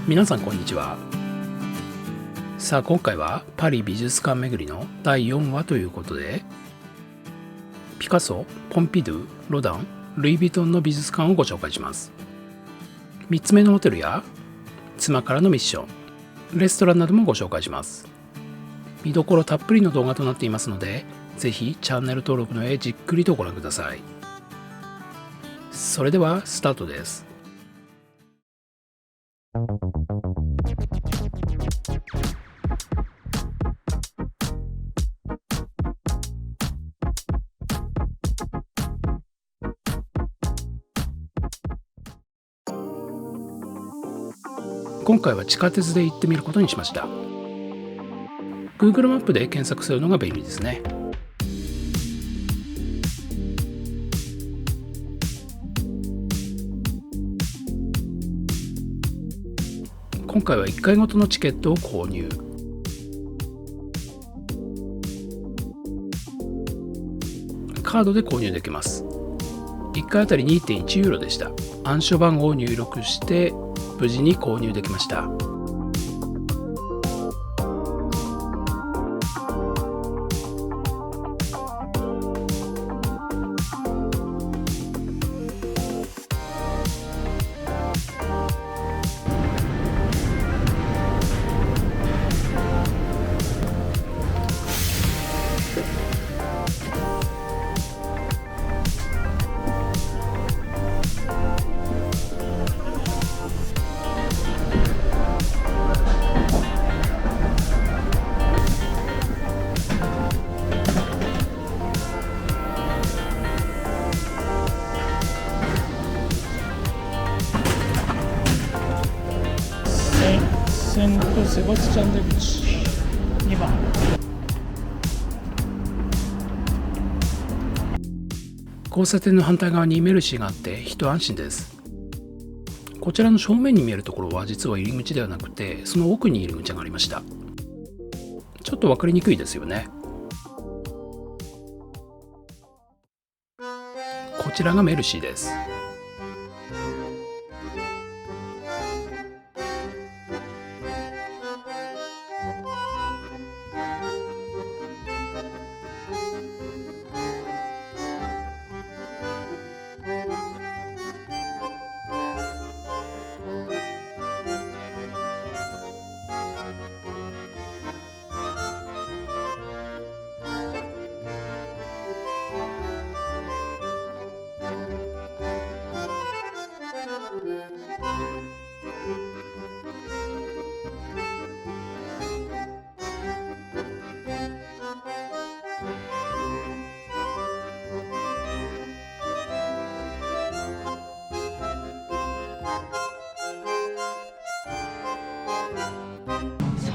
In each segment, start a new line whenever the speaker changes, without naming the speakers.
皆さんこんにちは。さあ今回はパリ美術館巡りの第4話ということで、ピカソ、ポンピドゥ、ロダン、ルイ・ヴィトンの美術館をご紹介します。3つ目のホテルや妻からのミッション、レストランなどもご紹介します。見どころたっぷりの動画となっていますので、ぜひチャンネル登録の上じっくりとご覧ください。それではスタートです。今回は地下鉄で行ってみることにしました。 Google マップで検索するのが便利ですね。今回は1回ごとのチケットを購入。カードで購入できます。1回あたり 2.1 ユーロでした。暗証番号を入力して無事に購入できました。セントセバスチャン出口2番。交差点の反対側にメルシーがあって一安心です。こちらの正面に見えるところは実は入り口ではなくて、その奥に入り口がありました。ちょっと分かりにくいですよね。こちらがメルシーです。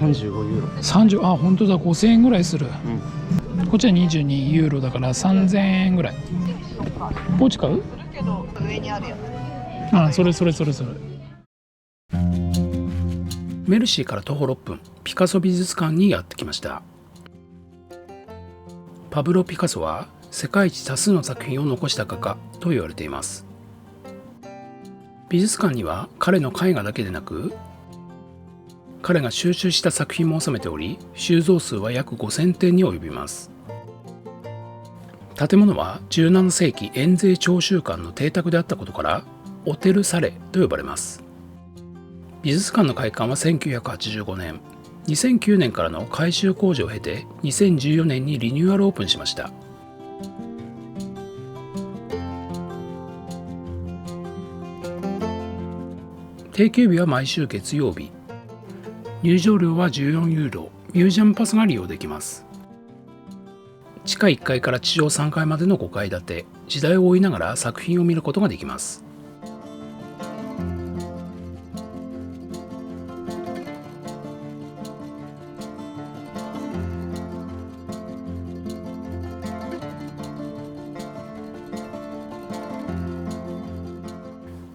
35ユーロ。
30、あ、本当だ、5000円ぐらいする。こっちは22ユーロだから3000円ぐらい。ポーチ買う？あ、それ。メルシーから徒歩6分、ピカソ美術館にやってきました。パブロ・ピカソは世界一多数の作品を残した画家と言われています。美術館には彼の絵画だけでなく、彼が収集した作品も収めており、収蔵数は約5000点に及びます。建物は17世紀沿税徴収官の邸宅であったことからオテル・サレと呼ばれます。美術館の開館は1985年、2009年からの改修工事を経て2014年にリニューアルオープンしました。定休日は毎週月曜日。入場料は14ユーロ、ミュージアムパスが利用できます。地下1階から地上3階までの5階建て、時代を追いながら作品を見ることができます。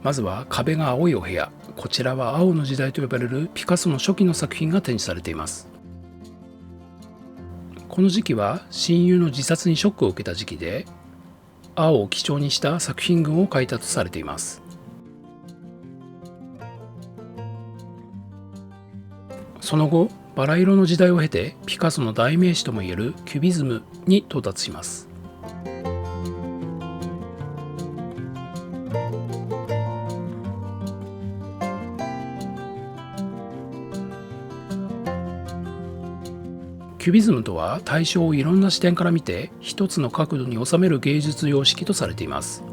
まずは壁が青いお部屋。こちらは青の時代と呼ばれるピカソの初期の作品が展示されています。この時期は親友の自殺にショックを受けた時期で、青を基調にした作品群を描いたとされています。その後、バラ色の時代を経てピカソの代名詞ともいえるキュビズムに到達します。キュビズムとは対象をいろんな視点から見て一つの角度に収める芸術様式とされています。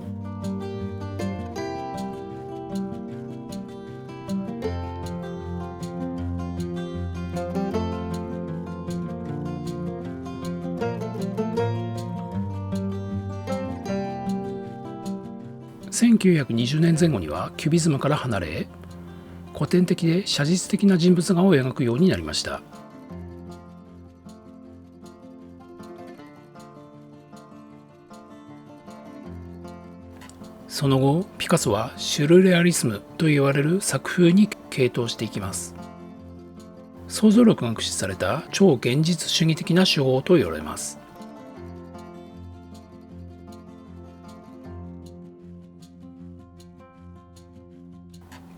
1920年前後にはキュビズムから離れ、古典的で写実的な人物画を描くようになりました。その後、ピカソはシュルレアリスムと言われる作風に傾倒していきます。想像力が駆使された超現実主義的な手法と言われます。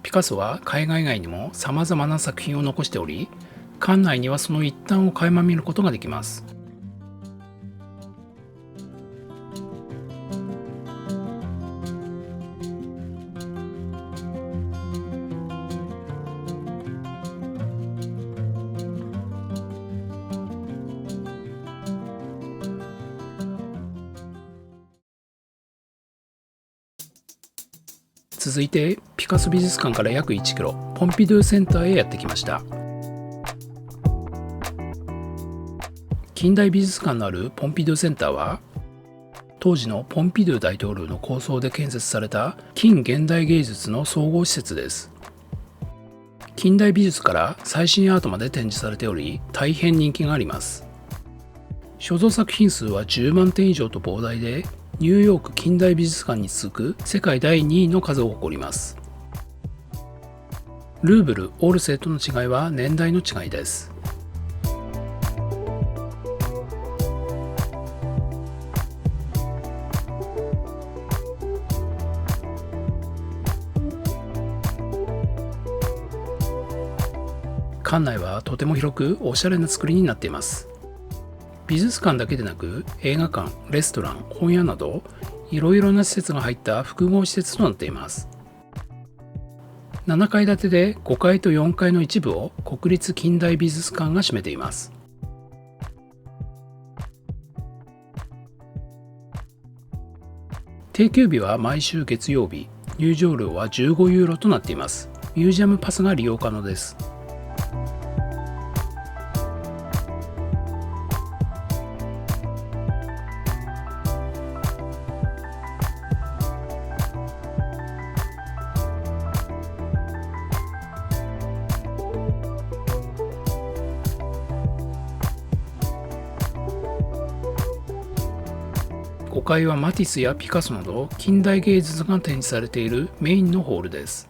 ピカソは絵画以外にも様々な作品を残しており、館内にはその一端を垣間見ることができます。続いてピカソ美術館から約1キロ、ポンピドゥセンターへやってきました。近代美術館のあるポンピドゥセンターは、当時のポンピドゥ大統領の構想で建設された近現代芸術の総合施設です。近代美術から最新アートまで展示されており、大変人気があります。所蔵作品数は10万点以上と膨大で、ニューヨーク近代美術館に続く世界第2位の数を誇ります。ルーブル、オルセーとの違いは年代の違いです。館内はとても広くおしゃれな作りになっています。美術館だけでなく映画館、レストラン、本屋などいろいろな施設が入った複合施設となっています。7階建てで5階と4階の一部を国立近代美術館が占めています。定休日は毎週月曜日、入場料は15ユーロとなっています。ミュージアムパスが利用可能です。5階はマティスやピカソなど近代芸術が展示されているメインのホールです。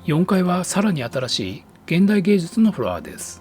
4階はさらに新しい現代芸術のフロアです。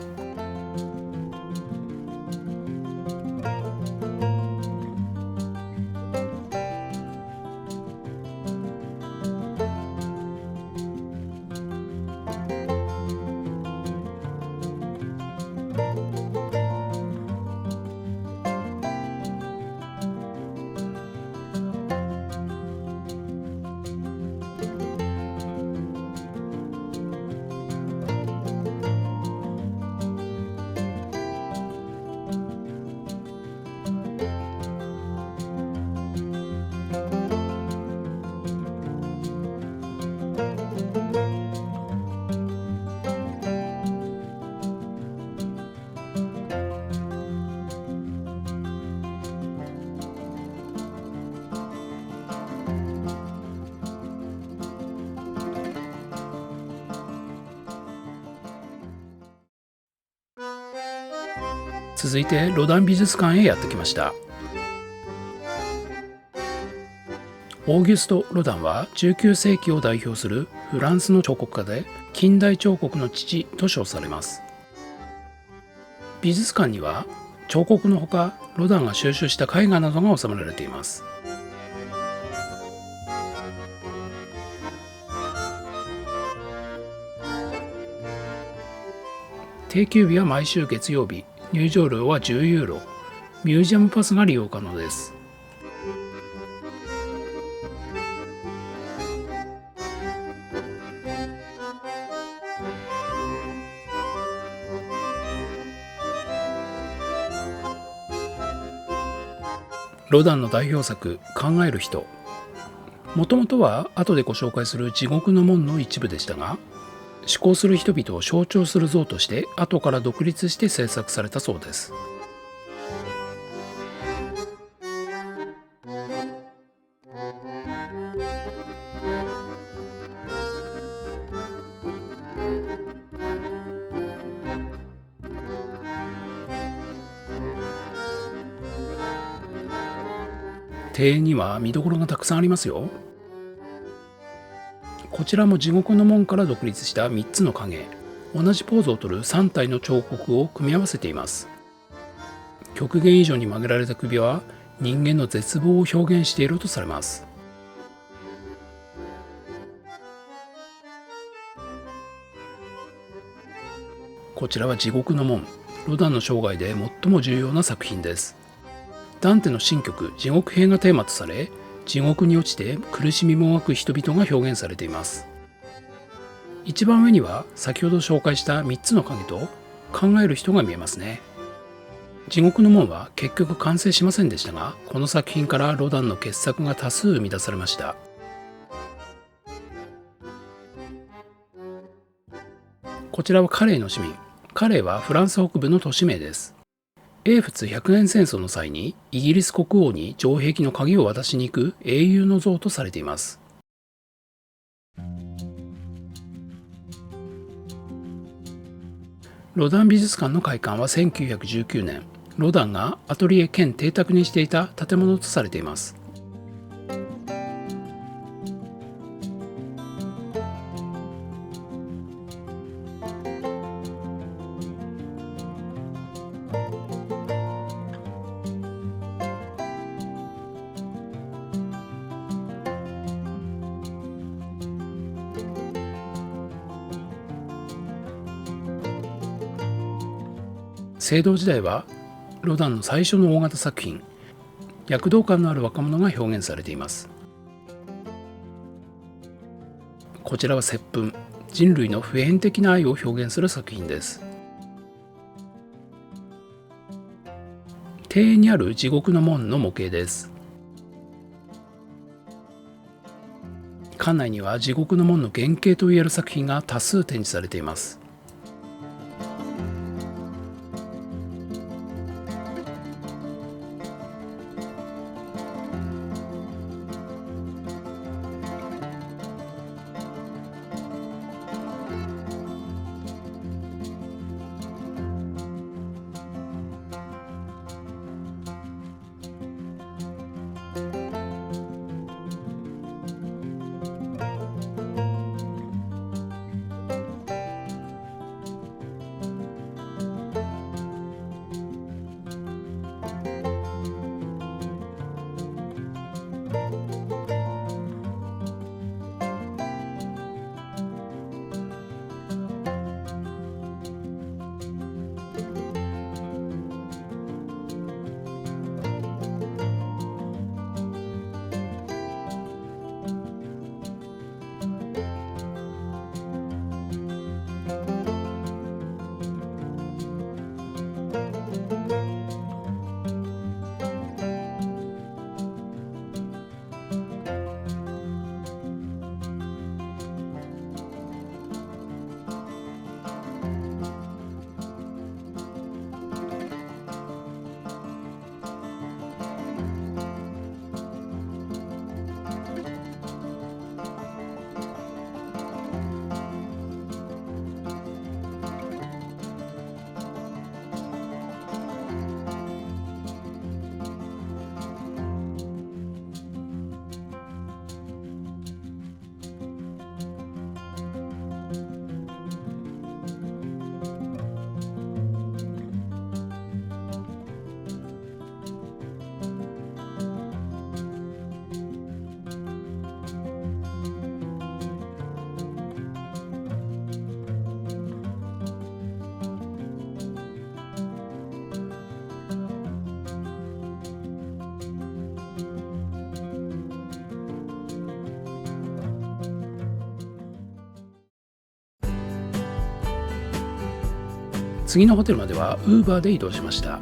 続いてロダン美術館へやってきました。オーギュスト・ロダンは19世紀を代表するフランスの彫刻家で、近代彫刻の父と称されます。美術館には彫刻のほか、ロダンが収集した絵画などが収められています。定休日は毎週月曜日、入場料は10ユーロ、ミュージアムパスが利用可能です。ロダンの代表作「考える人」。もともとは後でご紹介する地獄の門の一部でしたが、思考する人々を象徴する像として後から独立して制作されたそうです。庭園には見どころがたくさんありますよ。こちらも地獄の門から独立した3つの影、同じポーズをとる3体の彫刻を組み合わせています。極限以上に曲げられた首は人間の絶望を表現しているとされます。こちらは地獄の門、ロダンの生涯で最も重要な作品です。ダンテの新曲「地獄編」がテーマとされ、地獄に落ちて苦しみもがく人々が表現されています。一番上には先ほど紹介した3つの影と考える人が見えますね。地獄の門は結局完成しませんでしたが、この作品からロダンの傑作が多数生み出されました。こちらはカレーの市民。カレーはフランス北部の都市名です。英仏100年戦争の際にイギリス国王に城壁の鍵を渡しに行く英雄の像とされています。ロダン美術館の開館は1919年、ロダンがアトリエ兼邸宅にしていた建物とされています。青銅時代はロダンの最初の大型作品、躍動感のある若者が表現されています。こちらは接吻、人類の普遍的な愛を表現する作品です。庭園にある地獄の門の模型です。館内には地獄の門の原型といえる作品が多数展示されています。次のホテルまでは Uber で移動しました。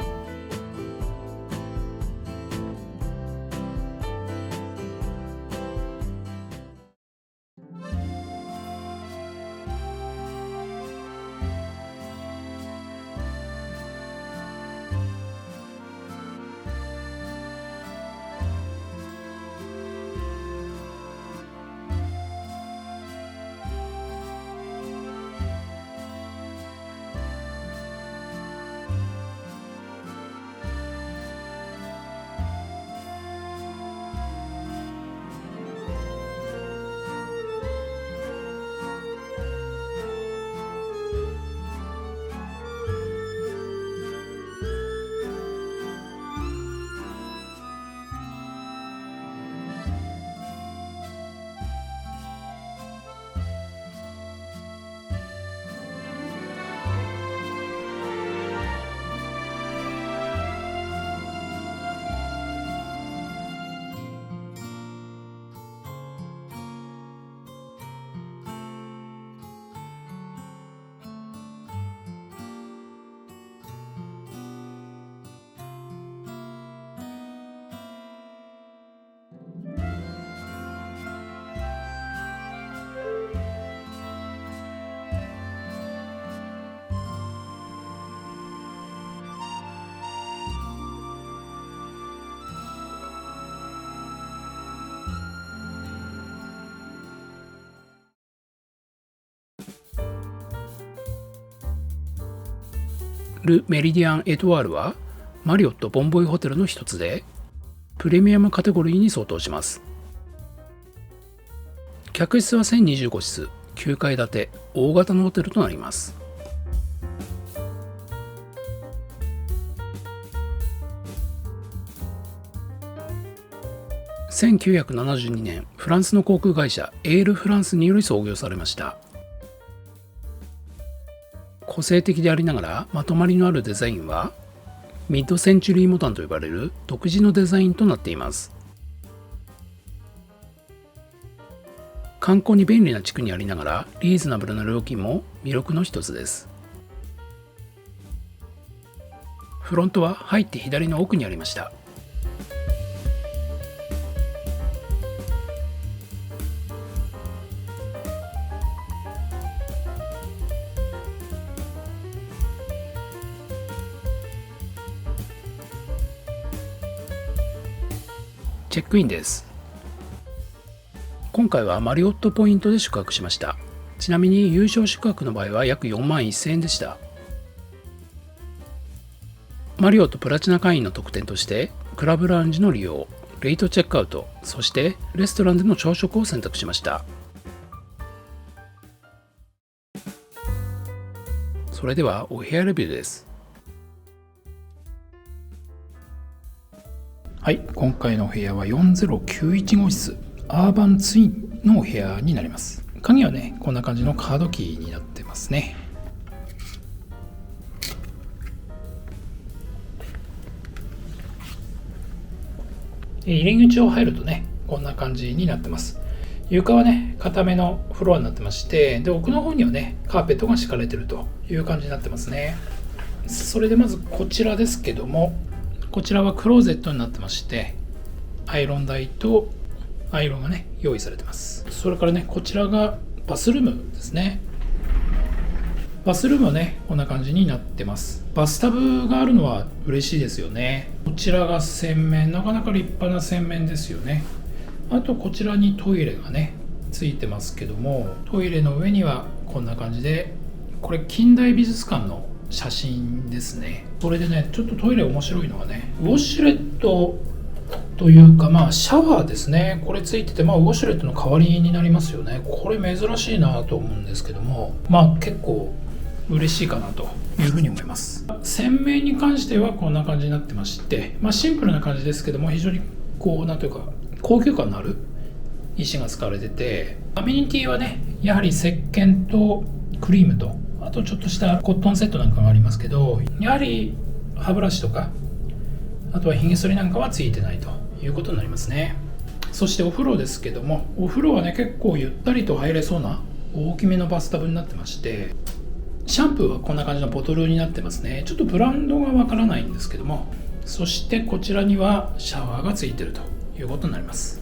ル・メリディアン・エトワールはマリオット・ボンボイホテルの一つで、プレミアムカテゴリーに相当します。客室は1025室、9階建て、大型のホテルとなります。1972年、フランスの航空会社エール・フランスにより創業されました。個性的でありながらまとまりのあるデザインはミッドセンチュリーモダンと呼ばれる独自のデザインとなっています。観光に便利な地区にありながらリーズナブルな料金も魅力の一つです。フロントは入って左の奥にありました。チェックインです。今回はマリオットポイントで宿泊しました。ちなみに優勝宿泊の場合は約4万1000円でした。マリオットプラチナ会員の特典としてクラブラウンジの利用、レイトチェックアウト、そしてレストランでの朝食を選択しました。それではお部屋レビューです。はい、今回のお部屋は4091号室、アーバンツインのお部屋になります。鍵はね、こんな感じのカードキーになってますね。入り口を入るとね、こんな感じになってます。床はね、固めのフロアになってまして、で奥の方にはね、カーペットが敷かれてるという感じになってますね。それでまずこちらですけども、こちらはクローゼットになってまして、アイロン台とアイロンがね用意されてます。それからね、こちらがバスルームですね。バスルームはねこんな感じになってます。バスタブがあるのは嬉しいですよね。こちらが洗面、なかなか立派な洗面ですよね。あとこちらにトイレがねついてますけども、トイレの上にはこんな感じで、これ近代美術館の写真ですね。それでね、ちょっとトイレ面白いのはね、ウォシュレットというか、シャワーですね。これついてて、ウォシュレットの代わりになりますよね。これ珍しいなと思うんですけども、結構嬉しいかなというふうに思います。洗面に関してはこんな感じになってまして、シンプルな感じですけども、非常になんというか高級感のある石が使われてて、アメニティはね、やはり石鹸とクリームと、あとちょっとしたコットンセットなんかがありますけど、やはり歯ブラシとか、あとはひげ剃りなんかはついてないということになりますね。そしてお風呂ですけども、お風呂はね結構ゆったりと入れそうな大きめのバスタブになってまして、シャンプーはこんな感じのボトルになってますね。ちょっとブランドがわからないんですけども、そしてこちらにはシャワーがついているということになります。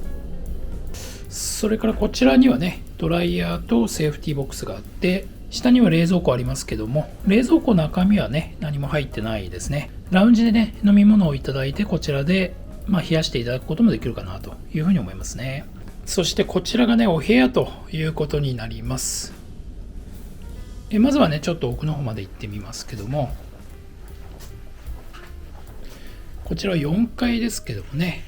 それからこちらにはね、ドライヤーとセーフティーボックスがあって、下には冷蔵庫ありますけども、冷蔵庫の中身はね、何も入ってないですね。ラウンジでね、飲み物をいただいて、こちらで、冷やしていただくこともできるかなというふうに思いますね。そしてこちらがね、お部屋ということになります。まずはね、ちょっと奥の方まで行ってみますけども、こちらは4階ですけどもね、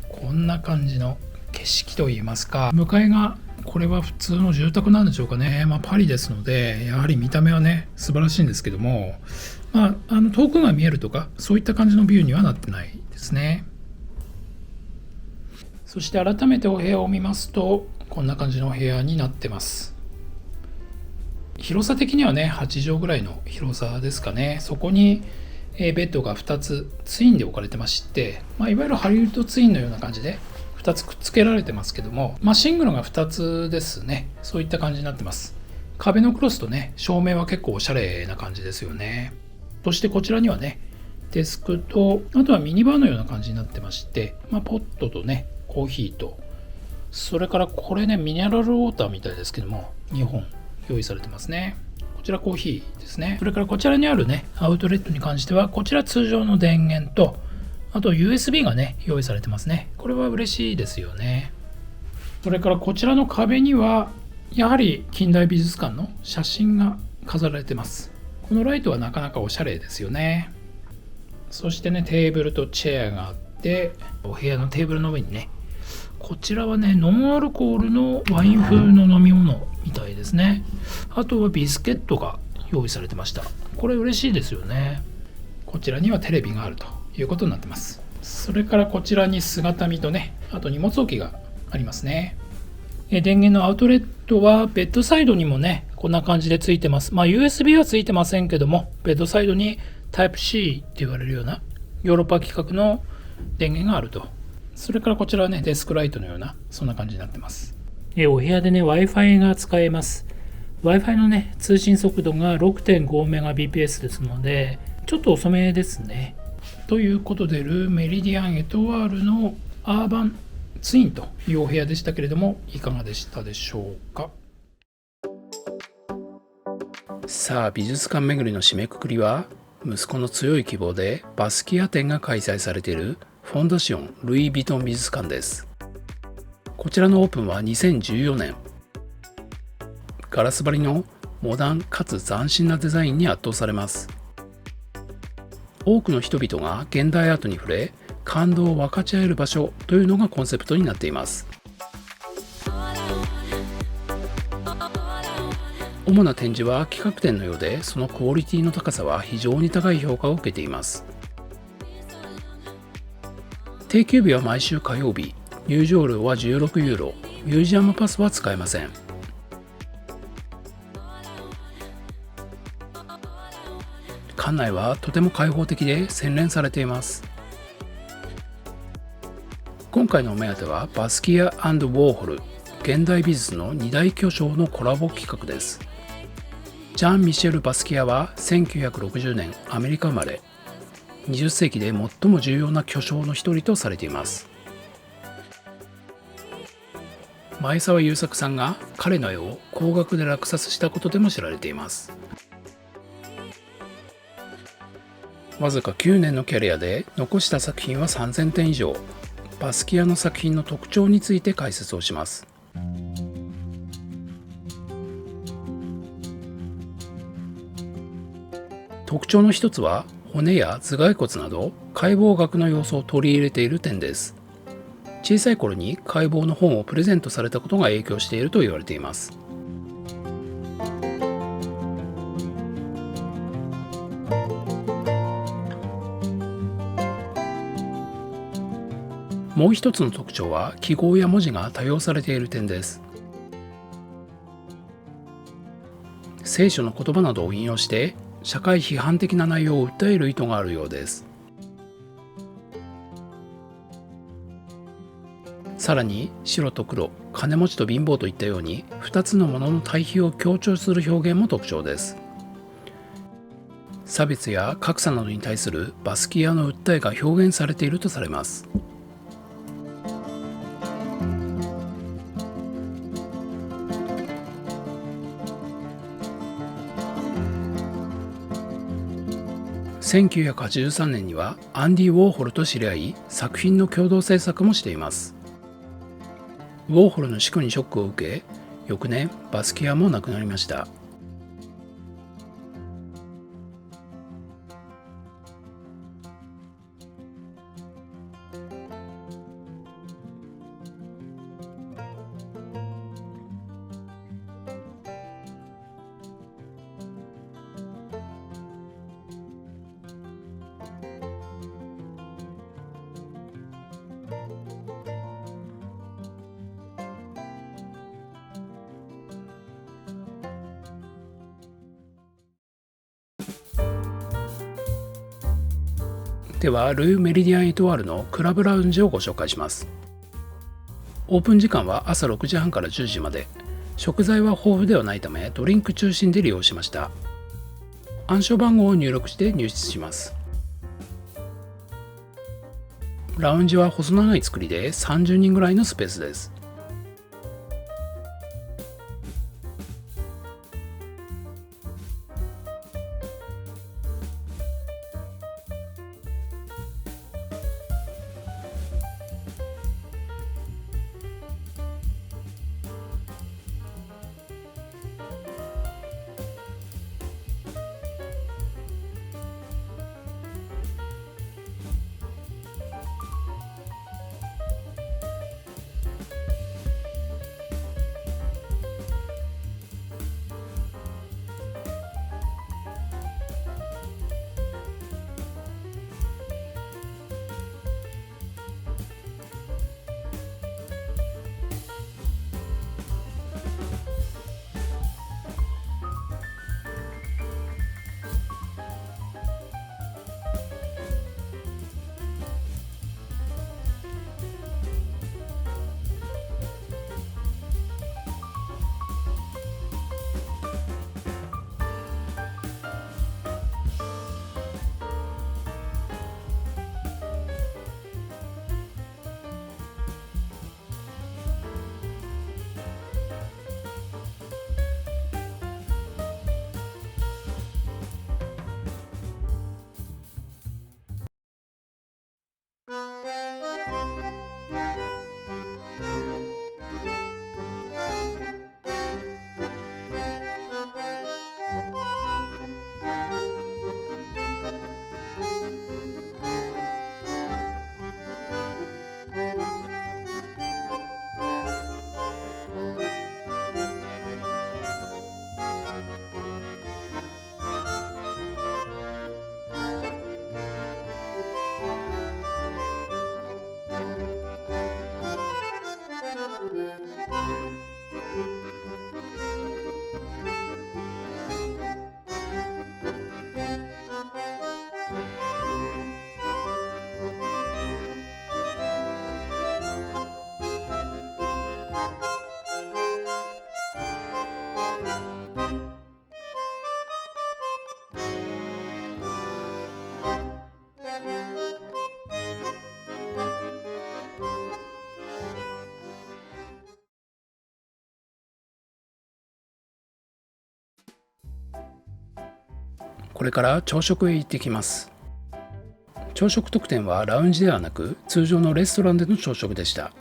こんな感じの景色といいますか、向かいがこれは普通の住宅なんでしょうかね。パリですので、やはり見た目はね、素晴らしいんですけども、遠くが見えるとか、そういった感じのビューにはなってないですね。そして改めてお部屋を見ますと、こんな感じのお部屋になってます。広さ的にはね、8畳ぐらいの広さですかね。そこにベッドが2つツインで置かれてまして、いわゆるハリウッドツインのような感じで2つくっつけられてますけども、シングルが2つですね。そういった感じになってます。壁のクロスとね、照明は結構おしゃれな感じですよね。そしてこちらにはね、デスクと、あとはミニバーのような感じになってまして、ポットとね、コーヒーと、それからこれね、ミネラルウォーターみたいですけども、2本用意されてますね。こちらコーヒーですね。それからこちらにあるね、アウトレットに関しては、こちら通常の電源と、あと USB がね、用意されてますね。これは嬉しいですよね。それからこちらの壁には、やはり近代美術館の写真が飾られてます。このライトはなかなかおしゃれですよね。そしてね、テーブルとチェアがあって、お部屋のテーブルの上にね、こちらはね、ノンアルコールのワイン風の飲み物みたいですね。あとはビスケットが用意されてました。これ嬉しいですよね。こちらにはテレビがあるということになってます。それからこちらに姿見とね、あと荷物置きがありますね。電源のアウトレットはベッドサイドにもね、こんな感じでついてます。USB はついてませんけども、ベッドサイドに Type-C って言われるようなヨーロッパ規格の電源があると。それからこちらはね、デスクライトのような、そんな感じになってます。お部屋でね、Wi-Fi が使えます。Wi-Fi のね、通信速度が 6.5Mbps ですので、ちょっと遅めですね。ということで、ル・メリディアン・エトワールのアーバンツインというお部屋でしたけれども、いかがでしたでしょうか。さあ、美術館巡りの締めくくりは、息子の強い希望でバスキア展が開催されているフォンダシオン・ルイ・ヴィトン美術館です。こちらのオープンは2014年。ガラス張りのモダンかつ斬新なデザインに圧倒されます。多くの人々が現代アートに触れ、感動を分かち合える場所というのがコンセプトになっています。主な展示は企画展のようで、そのクオリティの高さは非常に高い評価を受けています。定休日は毎週火曜日、入場料は16ユーロ、ミュージアムパスは使えません。館内はとても開放的で洗練されています。今回のお目当てはバスキア&ウォーホル、現代美術の2大巨匠のコラボ企画です。ジャン・ミシェル・バスキアは1960年アメリカ生まれ、20世紀で最も重要な巨匠の一人とされています。前澤友作さんが彼の絵を高額で落札したことでも知られています。わずか9年のキャリアで残した作品は3000点以上。バスキアの作品の特徴について解説をします。特徴の一つは骨や頭蓋骨など解剖学の要素を取り入れている点です。小さい頃に解剖の本をプレゼントされたことが影響していると言われています。もう一つの特徴は記号や文字が多用されている点です。聖書の言葉などを引用して社会批判的な内容を訴える意図があるようです。さらに白と黒、金持ちと貧乏といったように2つのものの対比を強調する表現も特徴です。差別や格差などに対するバスキアの訴えが表現されているとされます。1983年にはアンディ・ウォーホルと知り合い、作品の共同制作もしています。ウォーホルの死去にショックを受け、翌年バスキアも亡くなりました。では、ルー・メリディアン・エトワールのクラブラウンジをご紹介します。オープン時間は朝6時半から10時まで。食材は豊富ではないため、ドリンク中心で利用しました。暗証番号を入力して入室します。ラウンジは細長い作りで30人ぐらいのスペースです。これから朝食へ行ってきます。朝食特典はラウンジではなく通常のレストランでの朝食でした。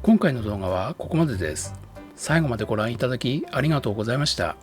今回の動画はここまでです。最後までご覧いただきありがとうございました。